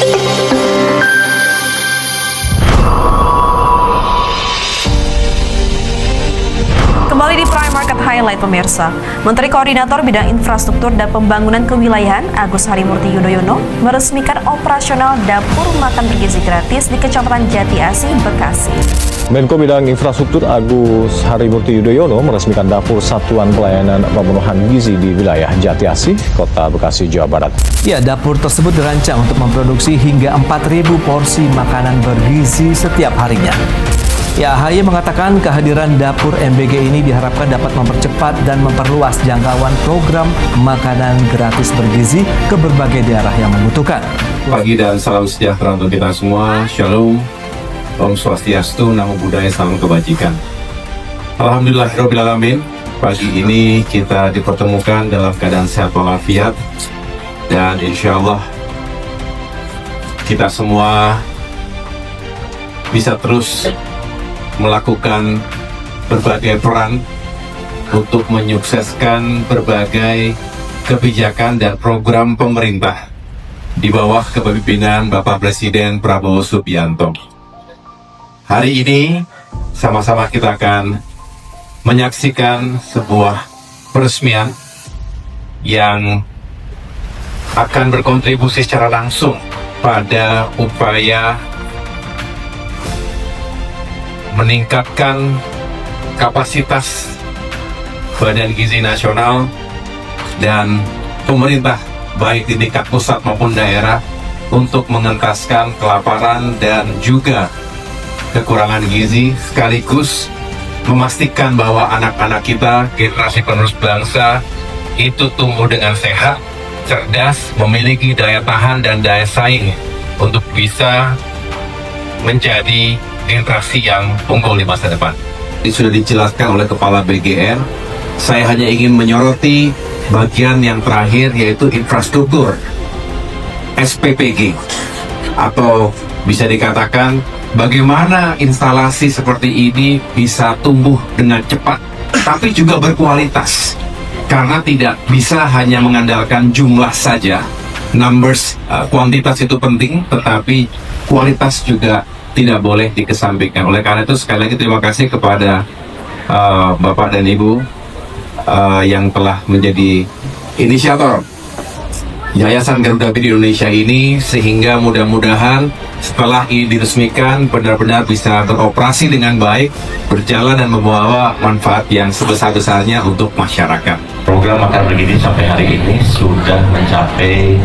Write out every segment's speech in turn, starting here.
Kembali di Prime Market Highlight pemirsa, Menteri Koordinator Bidang Infrastruktur dan Pembangunan Kewilayahan Agus Harimurti Yudhoyono meresmikan operasional dapur makan bergizi gratis di Kecamatan Jati Asih, Bekasi. Menko Bidang Infrastruktur Agus Harimurti Yudhoyono meresmikan dapur Satuan Pelayanan Pemenuhan Gizi di wilayah Jati Asih, Kota Bekasi, Jawa Barat. Ya, dapur tersebut dirancang untuk memproduksi hingga 4.000 porsi makanan bergizi setiap harinya. Ya, AHY mengatakan kehadiran dapur MBG ini diharapkan dapat mempercepat dan memperluas jangkauan program makanan gratis bergizi ke berbagai daerah yang membutuhkan. Pagi dan salam sejahtera untuk kita semua. Shalom, Om Swastiastu, Namo Buddhaya, salam kebajikan. Alhamdulillahirrahmanirrahim. Pagi ini kita dipertemukan dalam keadaan sehat walafiat, dan insya Allah kita semua bisa terus melakukan berbagai peran untuk menyukseskan berbagai kebijakan dan program pemerintah di bawah kepemimpinan Bapak Presiden Prabowo Subianto. Hari ini sama-sama kita akan menyaksikan sebuah peresmian yang akan berkontribusi secara langsung pada upaya meningkatkan kapasitas Badan Gizi Nasional dan pemerintah baik di tingkat pusat maupun daerah untuk mengentaskan kelaparan dan juga kekurangan gizi, sekaligus memastikan bahwa anak-anak kita, generasi penerus bangsa, itu tumbuh dengan sehat, cerdas, memiliki daya tahan dan daya saing untuk bisa menjadi generasi yang unggul di masa depan. Ini sudah dijelaskan oleh Kepala BGN. Saya hanya ingin menyoroti bagian yang terakhir, yaitu infrastruktur SPPG, atau bisa dikatakan bagaimana instalasi seperti ini bisa tumbuh dengan cepat tapi juga berkualitas, karena tidak bisa hanya mengandalkan jumlah saja. Numbers, kuantitas itu penting, tetapi kualitas juga tidak boleh dikesampingkan. Oleh karena itu, sekali lagi terima kasih kepada Bapak dan Ibu yang telah menjadi inisiator Yayasan Garuda Bir Indonesia ini, sehingga mudah-mudahan setelah ini diresmikan benar-benar bisa beroperasi dengan baik, berjalan dan membawa manfaat yang sebesar-besarnya untuk masyarakat. Program makan bergizi sampai hari ini sudah mencapai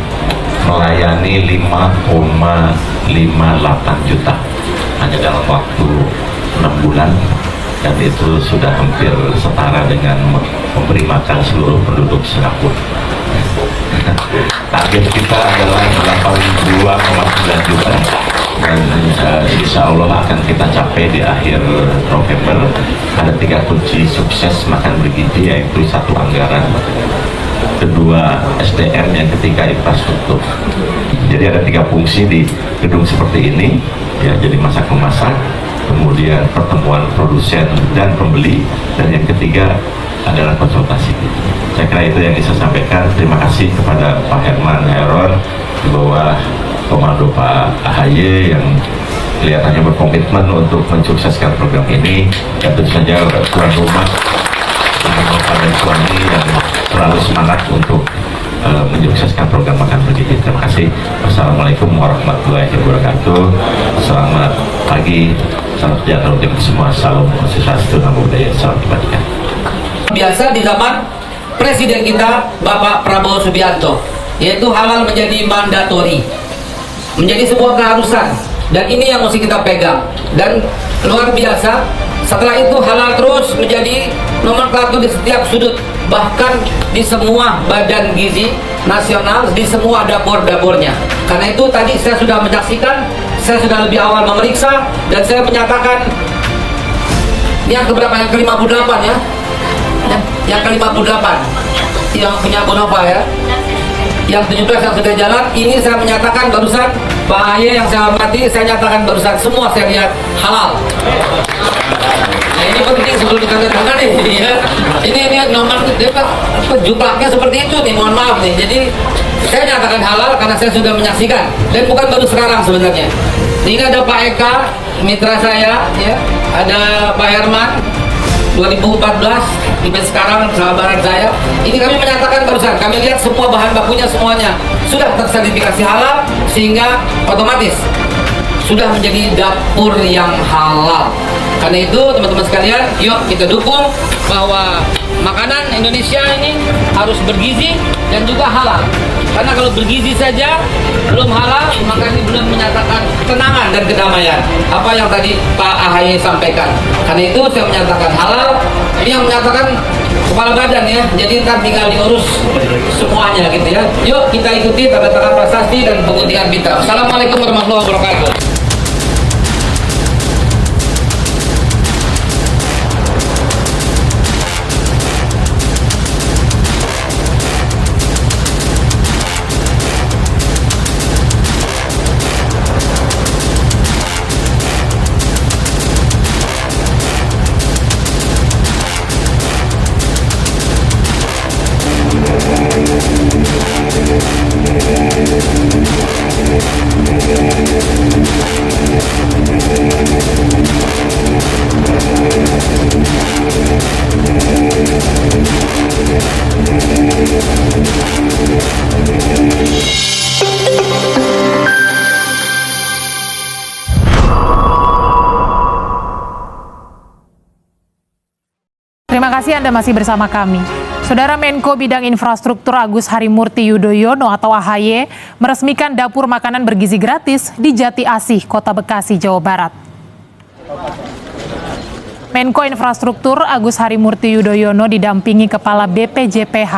melayani 5,58 juta hanya dalam waktu 6 bulan, dan itu sudah hampir setara dengan memberi makan seluruh penduduk Singapura. Target kita adalah 82,9 juta, dan insya Allah akan kita capai di akhir November. Ada 3 kunci sukses makan bergizi, yaitu 1, anggaran, 2, SDM, yang ketiga infrastruktur. Jadi ada 3 fungsi di gedung seperti ini, ya, jadi masak-memasak, kemudian pertemuan produsen dan pembeli, dan yang ketiga adalah konsultasi. Saya kira itu yang bisa saya sampaikan. Terima kasih kepada Pak Herman Heron di bawah komando Pak AHY yang kelihatannya berkomitmen untuk mensukseskan program ini, dan tentu saja tuan rumah dan suami yang selalu semangat untuk menyukseskan program makan bergizi. Terima kasih. Wassalamualaikum warahmatullahi wabarakatuh. Selamat pagi, salam sejahtera untuk semua. Salam Swastiastu, Namo Buddhaya, salam kebajikan. Biasa di zaman Presiden kita Bapak Prabowo Subianto, yaitu halal menjadi mandatori, menjadi sebuah keharusan, dan ini yang mesti kita pegang. Dan luar biasa, setelah itu halal terus menjadi nomenklatur di setiap sudut, bahkan di semua badan gizi nasional, di semua dapur-dapurnya. Karena itu tadi saya sudah menyaksikan, saya sudah lebih awal memeriksa, dan saya menyatakan yang keberapa, yang ke-58 ya, yang ke-58 yang punya Bonova ya, yang 17 yang sudah jalan. Ini saya menyatakan barusan, Pak AHY yang saya hormati, saya nyatakan barusan semua saya lihat halal. Nah, ini penting sebelum ditandatangani ya. Ini nomor jumlahnya seperti itu nih, mohon maaf nih. Jadi Saya nyatakan halal karena saya sudah menyaksikan dan bukan baru sekarang sebenarnya. Ini ada Pak Eka, mitra saya, ya, ada Pak Herman 2014, sampai sekarang sahabat saya. Ini kami menyatakan barusan, kami lihat semua bahan bakunya semuanya sudah tersertifikasi halal sehingga otomatis sudah menjadi dapur yang halal. Karena itu teman-teman sekalian, yuk kita dukung bahwa makanan Indonesia ini harus bergizi dan juga halal. Karena kalau bergizi saja belum halal, maka ini belum menyatakan ketenangan dan kedamaian. Apa yang tadi Pak AHY sampaikan. Karena itu saya menyatakan halal. Ini yang menyatakan kepala badan ya. Jadi ntar tinggal diurus semuanya gitu ya. Yuk kita ikuti tanda tangan prasasti dan pengundian bintang. Assalamualaikum warahmatullahi wabarakatuh. Terima kasih Anda masih bersama kami. Saudara Menko Bidang Infrastruktur Agus Harimurti Yudhoyono atau AHY meresmikan dapur makanan bergizi gratis di Jati Asih, Kota Bekasi, Jawa Barat. Menko Infrastruktur Agus Harimurti Yudhoyono didampingi Kepala BPJPH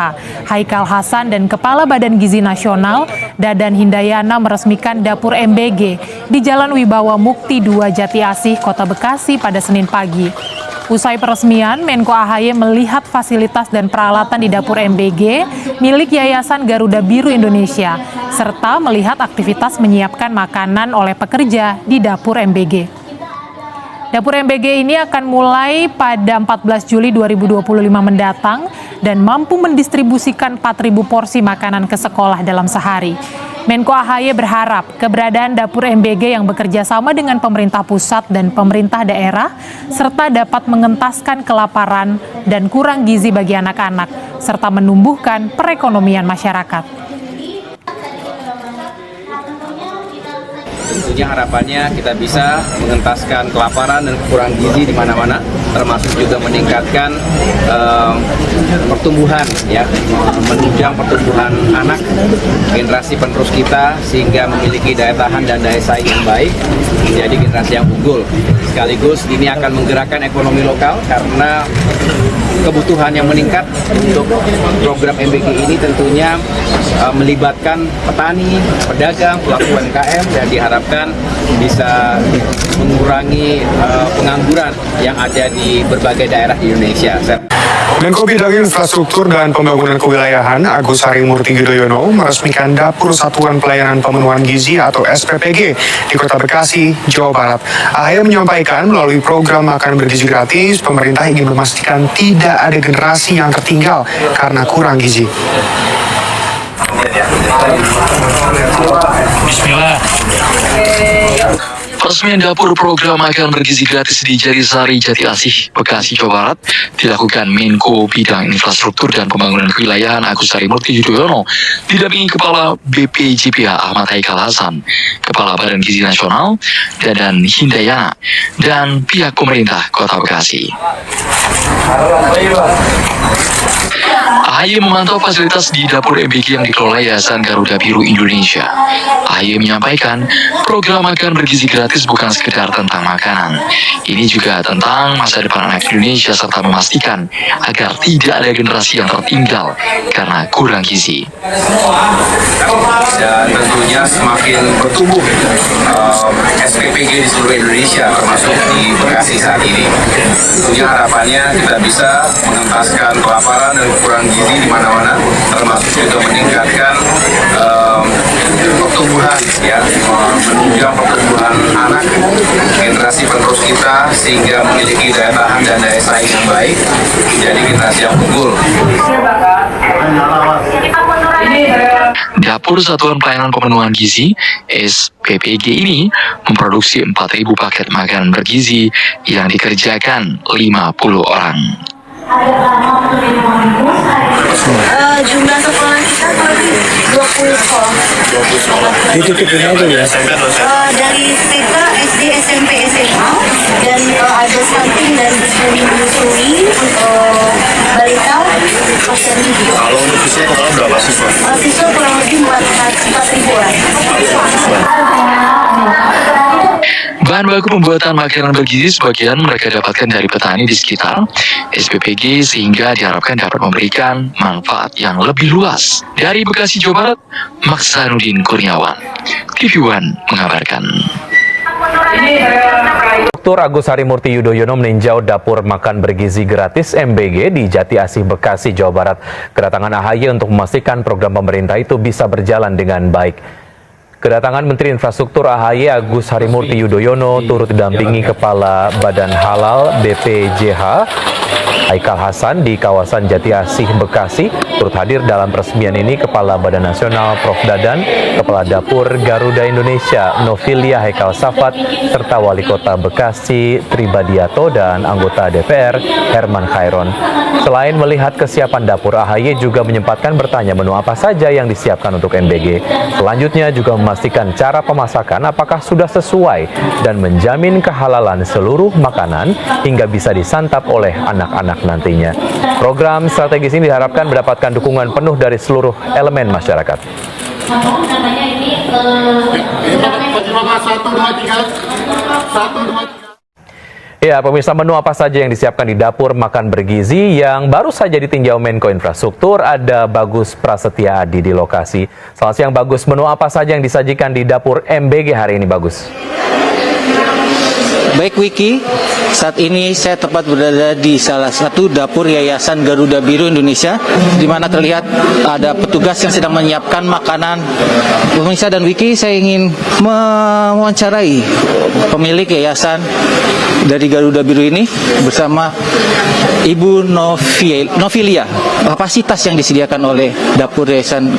Haikal Hasan dan Kepala Badan Gizi Nasional Dadan Hindayana meresmikan dapur MBG di Jalan Wibawa Mukti 2 Jati Asih, Kota Bekasi pada Senin pagi. Usai peresmian, Menko AHY melihat fasilitas dan peralatan di dapur MBG milik Yayasan Garuda Biru Indonesia, serta melihat aktivitas menyiapkan makanan oleh pekerja di dapur MBG. Dapur MBG ini akan mulai pada 14 Juli 2025 mendatang dan mampu mendistribusikan 4.000 porsi makanan ke sekolah dalam sehari. Menko AHY berharap keberadaan dapur MBG yang bekerja sama dengan pemerintah pusat dan pemerintah daerah, serta dapat mengentaskan kelaparan dan kurang gizi bagi anak-anak, serta menumbuhkan perekonomian masyarakat. Tentunya harapannya kita bisa mengentaskan kelaparan dan kurang gizi di mana-mana, termasuk juga meningkatkan pertumbuhan, ya, menunjang pertumbuhan anak, generasi penerus kita sehingga memiliki daya tahan dan daya saing yang baik, menjadi generasi yang unggul. Sekaligus ini akan menggerakkan ekonomi lokal karena kebutuhan yang meningkat untuk program MBG ini tentunya melibatkan petani, pedagang, pelaku UMKM dan diharapkan bisa mengurangi pengangguran yang ada di berbagai daerah di Indonesia. Menko Bidang Infrastruktur dan Pembangunan Kewilayahan Agus Harimurti Yudhoyono meresmikan Dapur Satuan Pelayanan Pemenuhan Gizi atau SPPG di Kota Bekasi, Jawa Barat. AHY menyampaikan melalui program makan bergizi gratis, pemerintah ingin memastikan tidak ada generasi yang tertinggal karena kurang gizi. Bismillah. Peresmian dapur program makan bergizi gratis di Jatisari, Jati Asih, Bekasi, Jawa Barat dilakukan Menko Bidang Infrastruktur dan Pembangunan Kewilayahan Agus Harimurti Yudhoyono didampingi Kepala BPJPH Ahmad Haikal Hasan, Kepala Badan Gizi Nasional Dadan Hindayana, dan pihak pemerintah Kota Bekasi. AHY memantau fasilitas di dapur MBG yang dikelola Yayasan Garuda Biru Indonesia. AHY menyampaikan program makan bergizi gratis bukan sekedar tentang makanan. Ini juga tentang masa depan anak Indonesia serta memastikan agar tidak ada generasi yang tertinggal karena kurang gizi. Dan tentunya semakin bertumbuh SPPG di seluruh Indonesia termasuk di Bekasi saat ini. Tentunya harapannya kita bisa mengentaskan kelaparan dan kurang gizi di mana-mana, termasuk juga meningkatkan pertumbuhan, ya, menunjang pertumbuhan anak, generasi penerus kita sehingga memiliki daya tahan dan daya saing yang baik, menjadi generasi yang unggul. Dapur Satuan Pelayanan Pemenuhan Gizi (SPPG) ini memproduksi 4.000 paket makanan bergizi yang dikerjakan 50 orang. Jumlah sekolah kita kurang lebih 20 sekolah. Dititipin aja ya? Dari TK, SD, SMP, SMA, dan ada samping dan menyusui balita, posyandu juga. Kalau untuk siswa total berapa siswa? Siswa kurang lebih 4.000 orang. Bahan baku pembuatan makanan bergizi sebagian mereka dapatkan dari petani di sekitar SPPG sehingga diharapkan dapat memberikan manfaat yang lebih luas. Dari Bekasi, Jawa Barat, Maksanudin Kurniawan, TV One mengabarkan. Dr. Agus Harimurti Yudhoyono meninjau dapur makan bergizi gratis MBG di Jati Asih, Bekasi, Jawa Barat. Kedatangan AHY untuk memastikan program pemerintah itu bisa berjalan dengan baik. Kedatangan Menteri Infrastruktur AHY Agus Harimurti Yudhoyono turut didampingi Kepala Badan Halal BPJH Haikal Hasan di kawasan Jati Asih, Bekasi. Turut hadir dalam peresmian ini Kepala Badan Nasional Prof Dadan, Kepala Dapur Garuda Indonesia Novilia Haikal Safat, serta Wali Kota Bekasi Tribadiato dan anggota DPR Herman Khairon. Selain melihat kesiapan dapur, AHY juga menyempatkan bertanya menu apa saja yang disiapkan untuk MBG. Selanjutnya juga memastikan cara pemasakan apakah sudah sesuai dan menjamin kehalalan seluruh makanan hingga bisa disantap oleh anak-anak nantinya. Program strategis ini diharapkan mendapatkan dukungan penuh dari seluruh elemen masyarakat. Ya, pemirsa, menu apa saja yang disiapkan di dapur makan bergizi yang baru saja ditinjau Menko Infrastruktur? Ada Bagus Prasetya Adi di lokasi. Selamat siang, Bagus. Menu apa saja yang disajikan di dapur MBG hari ini, Bagus? Baik Wiki, saat ini saya tepat berada di salah satu dapur Yayasan Garuda Biru Indonesia, di mana terlihat ada petugas yang sedang menyiapkan makanan. Pemirsa dan Wiki, saya ingin mewawancarai pemilik yayasan dari Garuda Biru ini bersama Ibu Novilia. Kapasitas yang disediakan oleh dapur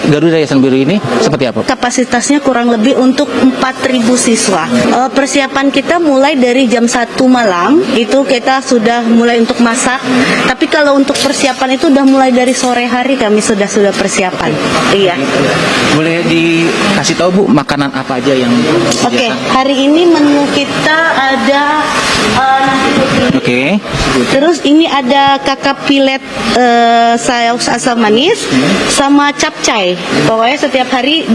Garuda Yayasan Biru ini seperti apa? Kapasitasnya kurang lebih untuk 4.000 siswa. Persiapan kita mulai dari jam 1 malam, itu kita sudah mulai untuk masak. Tapi kalau untuk persiapan itu udah mulai dari sore hari kami sudah persiapan. Iya. Boleh dikasih tahu Bu, makanan apa aja yang disediakan? Oke, hari ini menu kita ada nasi putih. Oke. Terus ini ada kakap pilet saus asam manis sama capcay. Pokoknya setiap hari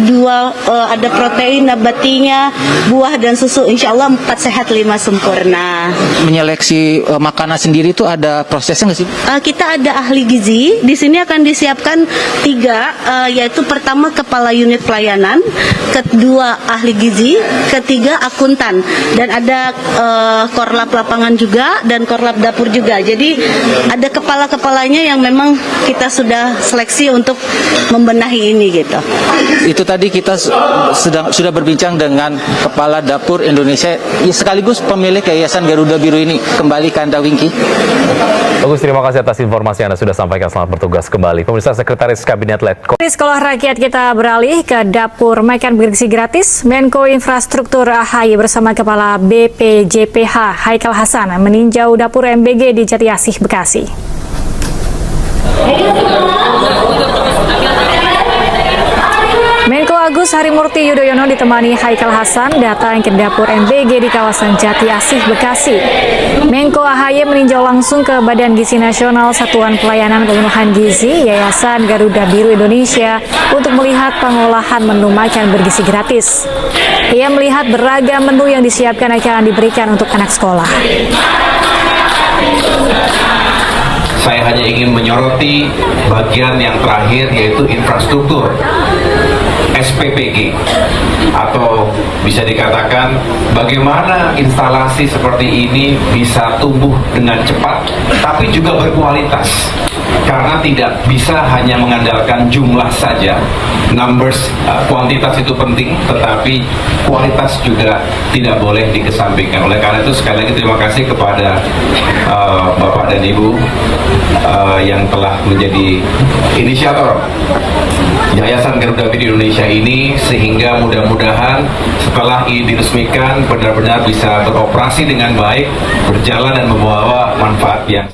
ada protein nabatinya, buah dan susu. Insya Allah 4 sehat 5 sempurna. Menyeleksi makanan sendiri itu ada prosesnya nggak sih? Kita ada ahli gizi. Di sini akan disiapkan 3, yaitu pertama kepala unit pelayanan, kedua ahli gizi, ketiga akuntan, dan ada korlap lapangan juga dan korlap dapur juga. Jadi ada kepala-kepalanya yang memang kita sudah seleksi untuk membenahi ini gitu. Itu tadi kita sudah berbincang dengan Kepala Dapur Indonesia sekaligus pemilik Yayasan Garuda Biru ini. Kembali ke Anda, Wingky. Bagus, terima kasih atas informasi yang Anda sudah sampaikan. Selamat bertugas kembali. Pemirsa, Sekretaris Kabinet Letko. Di Sekolah Rakyat kita beralih ke dapur makan bergizi gratis. Menko Infrastruktur AHY bersama Kepala BPJPH Haikal Hasan meninjau dapur MBG di Jati Asih, Bekasi. Menko Agus Harimurti Yudhoyono ditemani Haikal Hasan datang ke dapur MBG di kawasan Jati Asih, Bekasi. Menko AHY meninjau langsung ke Badan Gizi Nasional Satuan Pelayanan Pemenuhan Gizi Yayasan Garuda Biru Indonesia untuk melihat pengolahan menu makan bergizi gratis. Ia melihat beragam menu yang disiapkan akan diberikan untuk anak sekolah. Saya hanya ingin menyoroti bagian yang terakhir, yaitu infrastruktur SPPG, atau bisa dikatakan bagaimana instalasi seperti ini bisa tumbuh dengan cepat tapi juga berkualitas. karena tidak bisa hanya mengandalkan jumlah saja. Numbers, kuantitas itu penting, tetapi kualitas juga tidak boleh dikesampingkan. Oleh karena itu sekali lagi terima kasih kepada Bapak dan Ibu yang telah menjadi inisiator Yayasan Garuda Biru Indonesia ini, sehingga mudah-mudahan setelah ini diresmikan benar-benar bisa beroperasi dengan baik, berjalan dan membawa manfaat yang.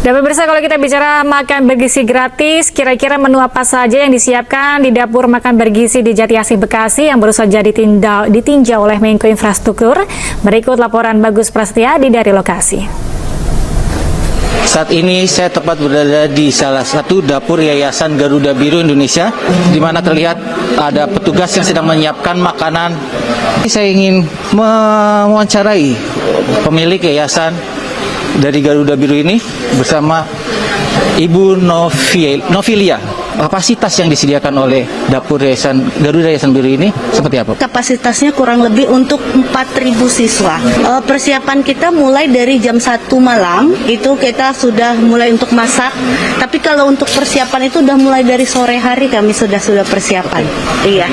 Dan pemirsa, kalau kita bicara makan bergizi gratis, kira-kira menu apa saja yang disiapkan di dapur makan bergizi di Jati Asih Bekasi yang baru saja ditinjau oleh Menko Infrastruktur? Berikut laporan Bagus Prasetyadi dari lokasi. Saat ini saya tepat berada di salah satu dapur Yayasan Garuda Biru Indonesia, di mana terlihat ada petugas yang sedang menyiapkan makanan. Saya ingin mewawancarai pemilik yayasan dari Garuda Biru ini bersama Ibu Novilia. Kapasitas yang disediakan oleh dapur Garuda Yayasan Biru ini seperti apa? Kapasitasnya kurang lebih untuk 4.000 siswa. Persiapan kita mulai dari jam 1 malam, itu kita sudah mulai untuk masak. Tapi kalau untuk persiapan itu udah mulai dari sore hari kami sudah persiapan. Iya.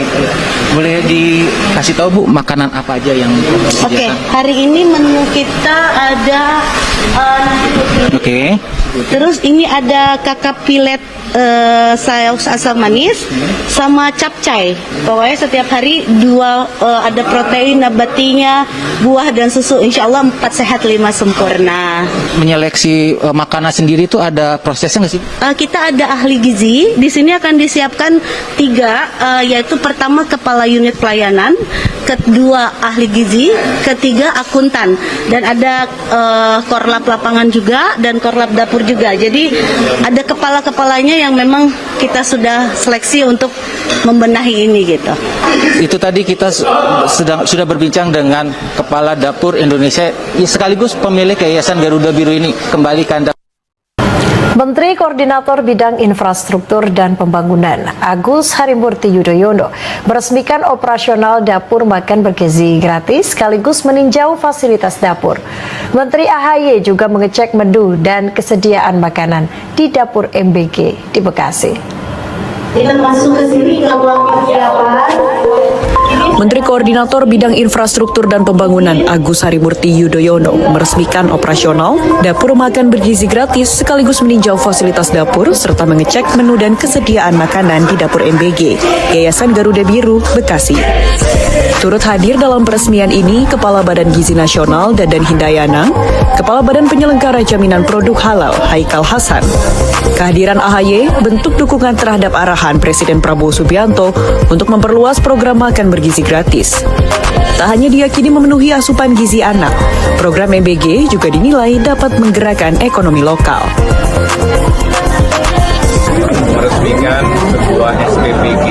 Boleh dikasih tahu Bu, makanan apa aja yang disediakan? Oke, hari ini menu kita ada nasi putih. Oke. Terus ini ada kakap pilet saus asam manis sama capcay. Pokoknya setiap hari ada protein nabatinya, buah dan susu. Insya Allah 4 sehat 5 sempurna. Menyeleksi makanan sendiri itu ada prosesnya nggak sih? Kita ada ahli gizi. Di sini akan disiapkan 3, yaitu pertama kepala unit pelayanan, kedua ahli gizi, ketiga akuntan, dan ada korlap lapangan juga dan korlap dapur juga. Jadi ada kepala-kepalanya yang memang kita sudah seleksi untuk membenahi ini gitu. Itu tadi kita sudah berbincang dengan Kepala Dapur Indonesia sekaligus pemilik Yayasan Garuda Biru ini. Kembali ke Anda. Menteri Koordinator Bidang Infrastruktur dan Pembangunan Agus Harimurti Yudhoyono meresmikan operasional dapur makan bergizi gratis sekaligus meninjau fasilitas dapur. Menteri AHY juga mengecek menu dan kesediaan makanan di dapur MBG di Bekasi. Kita masuk ke sini ke ruang persiapan. Menteri Koordinator Bidang Infrastruktur dan Pembangunan Agus Harimurti Yudhoyono meresmikan operasional dapur makan bergizi gratis sekaligus meninjau fasilitas dapur serta mengecek menu dan kesediaan makanan di dapur MBG Yayasan Garuda Biru Bekasi. Turut hadir dalam peresmian ini Kepala Badan Gizi Nasional Dadan Hindayana, Kepala Badan Penyelenggara Jaminan Produk Halal Haikal Hasan. Kehadiran AHY bentuk dukungan terhadap arahan Presiden Prabowo Subianto untuk memperluas program makan bergizi gratis. Tak hanya diyakini memenuhi asupan gizi anak, program MBG juga dinilai dapat menggerakkan ekonomi lokal. Meresmikan sebuah SPPG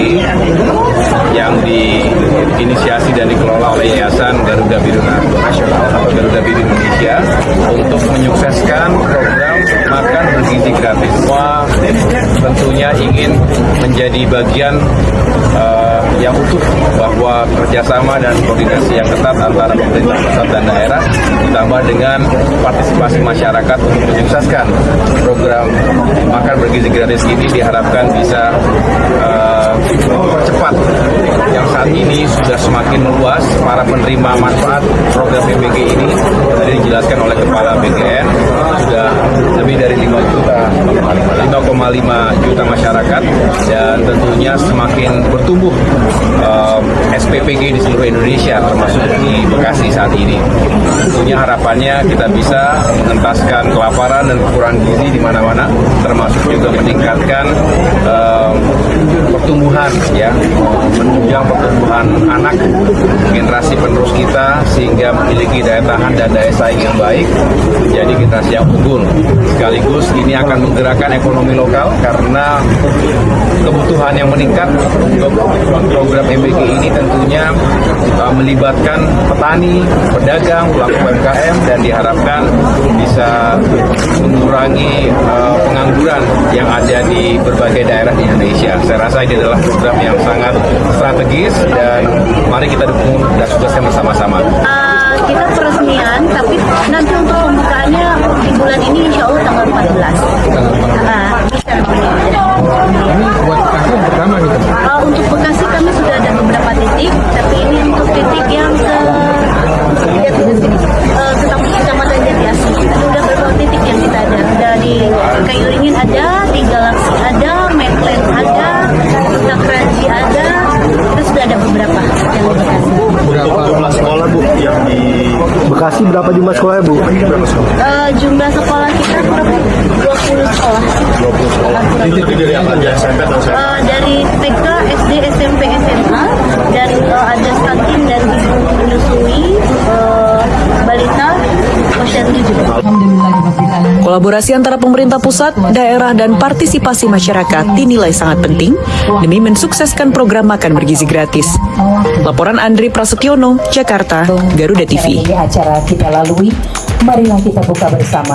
yang diinisiasi dan dikelola oleh Yayasan Garuda Biru Nasional atau Garuda Biru Indonesia untuk menyukseskan program makan bergizi gratis. Semua tentunya ingin menjadi bagian yang utuh bahwa kerjasama dan koordinasi yang ketat antara pemerintah pusat dan daerah ditambah dengan partisipasi masyarakat untuk menyukseskan program makan bergizi gratis ini diharapkan bisa cepat. Yang saat ini sudah semakin luas para penerima manfaat program PBG ini. Tadi dijelaskan oleh Kepala BGN sudah lebih dari 5,5 juta masyarakat, dan tentunya semakin bertumbuh SPPG di seluruh Indonesia termasuk di Bekasi saat ini. Tentunya harapannya kita bisa mengentaskan kelaparan dan kekurangan gizi di mana-mana, termasuk juga meningkatkan pertumbuhan, ya, menunjang pertumbuhan anak generasi penerus kita sehingga memiliki daya tahan dan daya saing yang baik, menjadi generasi yang unggul. Sekaligus ini akan menggerakkan ekonomi lokal karena kebutuhan yang meningkat untuk program MBG ini tentunya melibatkan petani, pedagang, pelaku UMKM, dan diharapkan bisa mengurangi pengangguran yang ada di berbagai daerah di Indonesia. Saya rasa ini adalah program yang sangat strategis dan mari kita dukung dan sukseskan bersama-sama. Kita peresmian, tapi nanti untuk pembukaannya di bulan ini insya Allah tanggal 14. Untuk Bekasi kami sudah ada beberapa titik, tapi ini untuk titik yang ke Kecamatan Jati Asih. Sudah beberapa titik yang kita ada. Dari Kayu Ringin ada, di Galaksi ada, Medland ada, Takraji ada, itu sudah ada beberapa yang di Bekasi. Berapa jumlah sekolah Bu yang di Bekasi, berapa jumlah sekolah Bu? Jumlah sekolah kita kurang 20 sekolah. 20 sekolah. Itu dari apa aja? SMP atau SMA? Dari TK, SD, SMP, SMA, dari ada stunting dan ibu menyusui, balita, posyandu juga. Kolaborasi antara pemerintah pusat, daerah, dan partisipasi masyarakat dinilai sangat penting demi mensukseskan program makan bergizi gratis. Laporan Andri Prasetyono, Jakarta, Garuda TV. Acara kita lalui, marilah kita buka bersama.